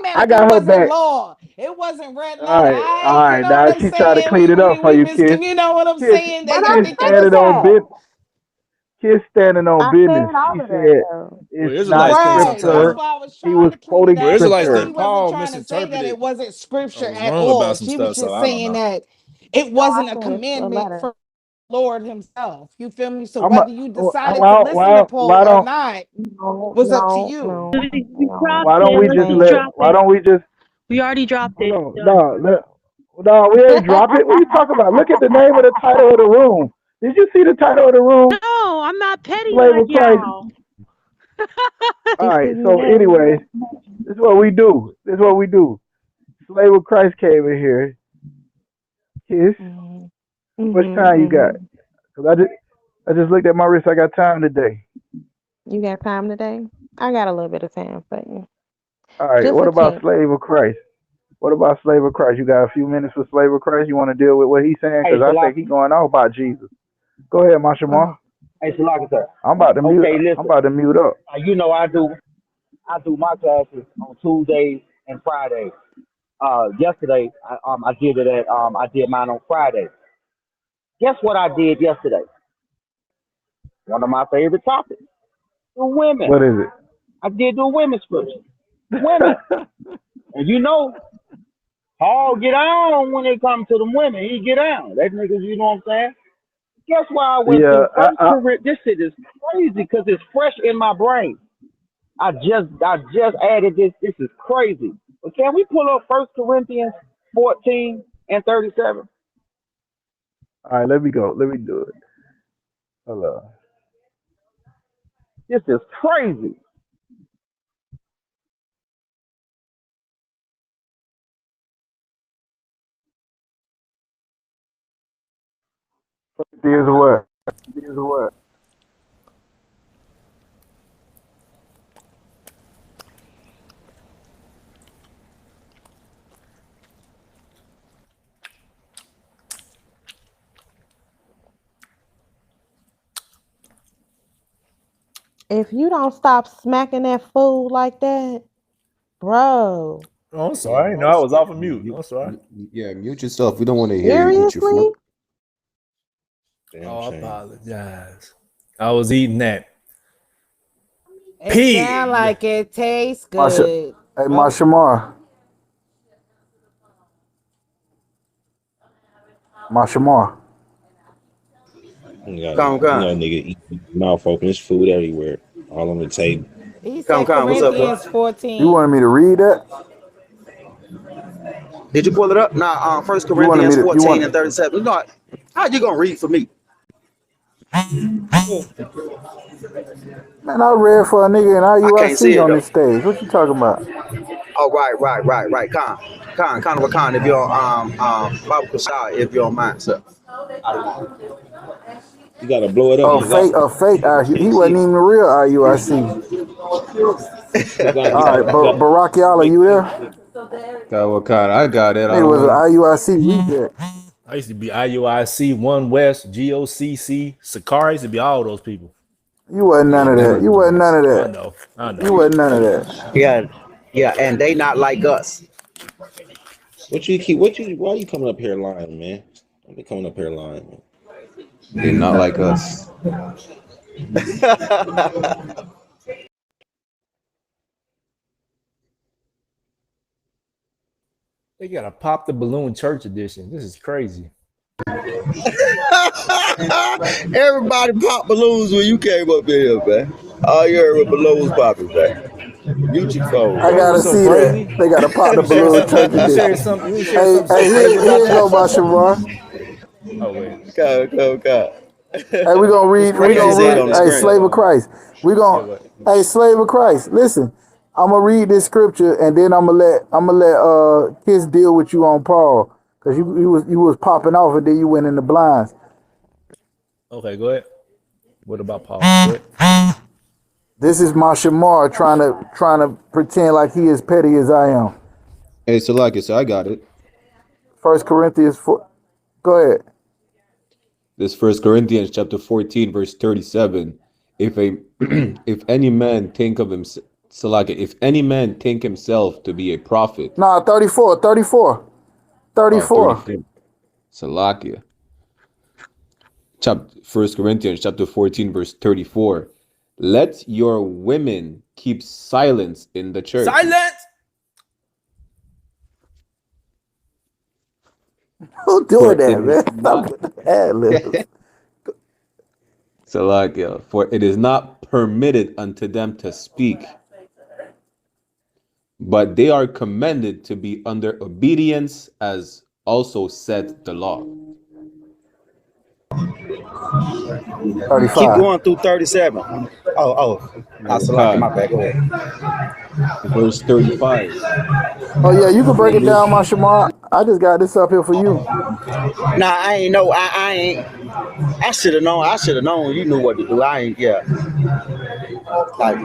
man, I like it got her wasn't back. law. It wasn't red All letter. right, all You right. know what Now I'm she tried to saying? clean it up for We you, missed, Kiss. you know what I'm Kiss, saying? But That I y'all Kiss think that said standing was on that. bit. Kiss standing on I said business. She all of that said though. Well, it's not Israelites think right. That's scripture. sometimes. why I was He trying was to clean it quoting Well, up Israelites because scripture. she think wasn't Paul trying to say that it misinterpreted wasn't or scripture was at wrong about all. some She was stuff. So just I don't saying know. that it No, I wasn't a said it's a commandment letter. for Lord Himself. You feel me? So I'm a, whether you decided to why listen to Paul why or don't not No, was up to no, you. no, We no. dropped why don't it. we Just Let's just just saying. let drop why it. don't we just We already dropped hold it. on Done. no we ain't drop it. What you talking about? Look at the name of the title of the room. Did you see the title of the room? No, I'm not petty Slave like of Christ. y'all. All It's right. in your So name. anyways, this is what we do. This is what we do. Slave of Christ came in here. Kiss. Mhm. How much time you got? Mhm. Cause I just looked at my wrist. I got time today. You got time today? I got a little bit of time for you. All right. Just What a about tink. slave of Christ? What about slave of Christ? You got a few minutes for slave of Christ? You want to deal with what he's saying? Hey, Cause I think Salaki. he's going off about Jesus. Go ahead, Mashamar. Hey, Salaki, sir. I'm about to mute. Okay, I'm listen. about to mute up. You know I do my classes on Tuesdays and Fridays. Yesterday I did it at I did mine on Friday. Guess what I did yesterday? One of my favorite topics: the women. What is it? I did the women's scripture. Women, and Paul get on when it comes to them women. He get on. That niggas, you know what I'm saying? Guess why I went Yeah. to First Corinthians? This shit is crazy because it's fresh in my brain. I just added this. This is crazy. But can we pull up First Corinthians 14 and 37? All right. Let me go. Let me do it. Hold on. This is crazy. Here's what. If you don't stop smacking that food like that, bro. Oh, I'm Yeah, sorry. No, I was off of mute. I'm sorry. yeah, mute yourself. We don't want to hear you eat your food. Seriously? Damn Oh, I shame. apologize. I was eating that It sound pig. like it tastes Masha, good. hey, Oh, Mashamar. Mashamar. You Come, come. know, nigga eat mouth open. There's food everywhere, all on the table. he Come, said come. What's up, Corinthians bro? You wanted 14. me to read that? Did you pull it up? Nah, First You wanted me Corinthians to? You 14 want? and 37. You know, how you going to read for me? Man, I read for a nigga in I can't see IUIC it, on though. this stage. What you talking about? Oh, right. Con, if you're Baba Kushah, if you're on mine, sir. You gotta blow it up, A Nazar. fake, a fake. I He can't see wasn't it. even the real IUIC. You All right, gotta, but Barack Yala, make you sure. there? God, what kind? I got it. I Nigga don't was an want to. IUIC reject. I used to be IUIC, One West, GOCC, Sakari. Used to be all those people. You wasn't Yeah, none of never that. You knew wasn't that. none of I that. know. I You know. wasn't none of that. Yeah, yeah, and they not like us. Why you coming up here lying, man? Don't be coming up here lying, man. They're not like us. They got a pop the balloon church edition. This is crazy. Everybody pop balloons when you came up in here, man. All you heard was balloons popping, man. Mute your phone, I You know man. gotta what's so see that. crazy? They got a pop Let the me share balloon something. church Let me share edition. something. Let me share Hey, something so hey, crazy here about you go, that. my Shamar. Oh wait. Come. Hey, we gonna What's read. I We can't crazy gonna see it read. about on the that Hey, is screen. that slave of Christ. We yeah gonna. what Hey, slave of Christ. Listen, I'm gonna read this scripture and then I'm gonna let Kiss deal with you on Paul because you was popping off and then you went in the blinds. okay, go ahead. What about Paul? Go ahead. This is my Shamar trying to pretend like he is petty as I am. Hey, Salakis, I got it. First Corinthians 4. Go ahead. This First Corinthians chapter 14, verse 37. If a if any man think of Salakia, if any man think himself to be a prophet, Nah, 34, 34, 34. 34. Salakia. Chapter 1 Corinthians chapter 14, verse 34. Let your women keep silence in the church. Silent. Who For doing that, it man? is Stop not with the ad-libs. Salakia, for it is not permitted unto them to speak, but they are commanded to be under obedience, as also said the law. Keep 35. going through 37. Salaki, my bad. Go ahead. Verse 35. Oh, yeah, you can break it down, my Shamar. I just got this up here for you. Nah, I ain't know. I ain't. I should have known. I should have known. You knew what to do. I ain't. Yeah. Like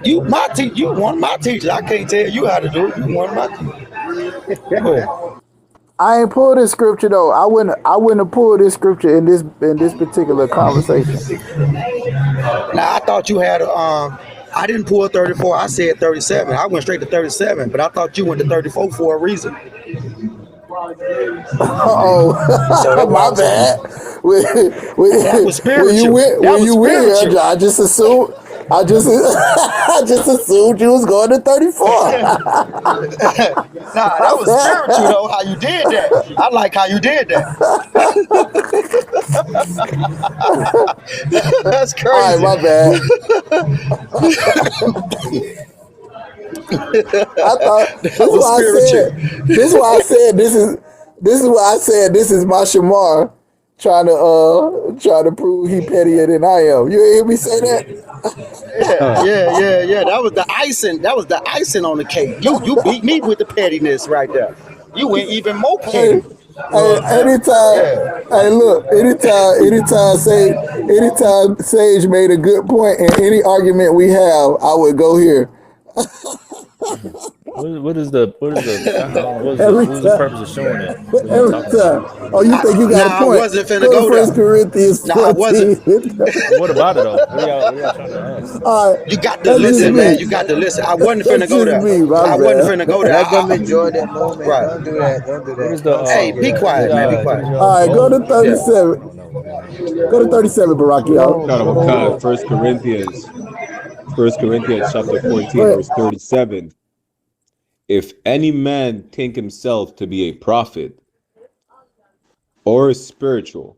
you, my teacher. You one of my teachers. I can't tell you how to do it. You one of my teachers. Go ahead. I ain't pulled this scripture though. I wouldn't have pulled this scripture in this particular conversation. Now I thought you had I didn't pull 34. I said 37. I went straight to 37, but I thought you went to 34 for a reason. So that's why My bad. that was When you spiritual. went, That when was you went here, spiritual. I just assumed. I just assumed you was going to 34. Nah, that was spiritual though. How you did that? I like how you did that. That's All right, crazy. my bad. I thought this That is was why I spiritual. said this is why I said this is why I said this is my Shamar trying to prove he pettier than I am. You hear me say that? Yeah. That was the icing. That was the icing on the cake. You beat me with the pettiness right there. You went even more petty. Hey, You know what I'm saying? Yeah. hey, look, anytime Sage made a good point in any argument we have, I would go here. What is the I don't know, what Every was the time, purpose of showing that? What are you every talking time. about? Oh, you think you got a Nah, I point? wasn't finna Go to go there. 1 Corinthians Nah, I wasn't. 14. What about it though? What are y'all trying to ask? All right, You got to that's just listen, man. me. You got to listen. I wasn't finna That's go just there. me, my I wasn't bad. finna go there. Let them enjoy that moment. Right. Don't do that. Don't do What that. is the Don't Hey, speak be that. quiet, man. Be what is quiet. y'all? All right, go to Yeah. 37. No. Go to 37, Baraki, y'all. Shalom, 1 Corinthians chapter 14, Go verse 37. If any man think himself to be a prophet or spiritual,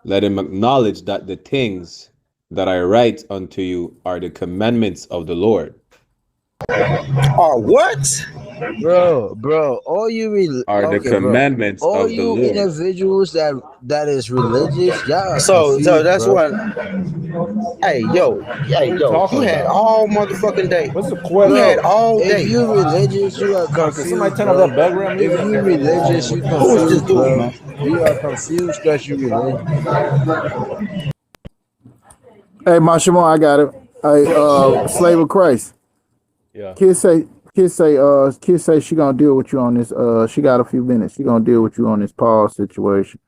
let him acknowledge that the things that I write unto you are the commandments of the Lord. Or what? Bro, all you Are the okay, bro. commandments All of the you Lord. individuals that is religious, y'all are So confused, that's bro. what. Hey, yo. What are you talking You had about? all motherfucking day. What's the You had question? Bro, all if day. you religious, you are Can somebody confused, turn off bro. that background If music? you religious, you Who is this confused, dude, bro. man? You are confused because you religious. Hey, Mashimo, I got it. Hey, Slave of Christ. Yeah. Kid say she gonna deal with you on this. She got a few minutes. She gonna deal with you on this Paul situation.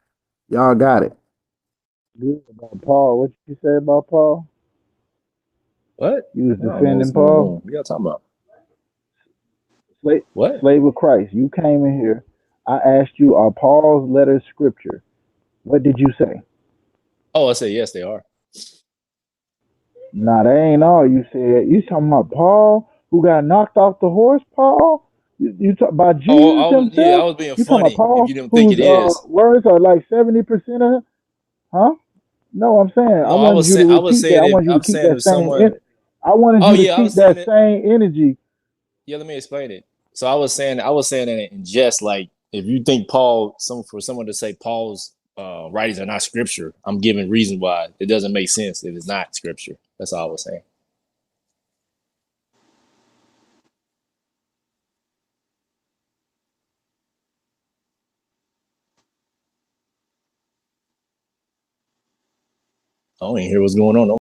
Y'all got it. Good about Paul. What you say about Paul? What? You was I don't know what's defending going Paul. on. What y'all talking about? Slave, What? slave of Christ. You came in here. I asked you, are Paul's letters scripture? What did you say? Oh, I said yes, they are. Nah, that ain't all you said. You talking about Paul who got knocked off the horse, Paul? You talk about Oh, Jesus I himself? was being You talking about funny. If Paul you didn't think whose it is. words are like 70% of, huh? No, I'm saying I No, wanted you to I was repeat that. saying I if wanted you to I'm keep saying that if same. someone. I wanted Oh you to yeah, I was keep saying that it. same energy. Yeah, let me explain it. So I was saying that in jest, like if you think for someone to say Paul's writings are not scripture, I'm giving reason why it doesn't make sense if it's not scripture. That's all I was saying. I don't even hear what's going on.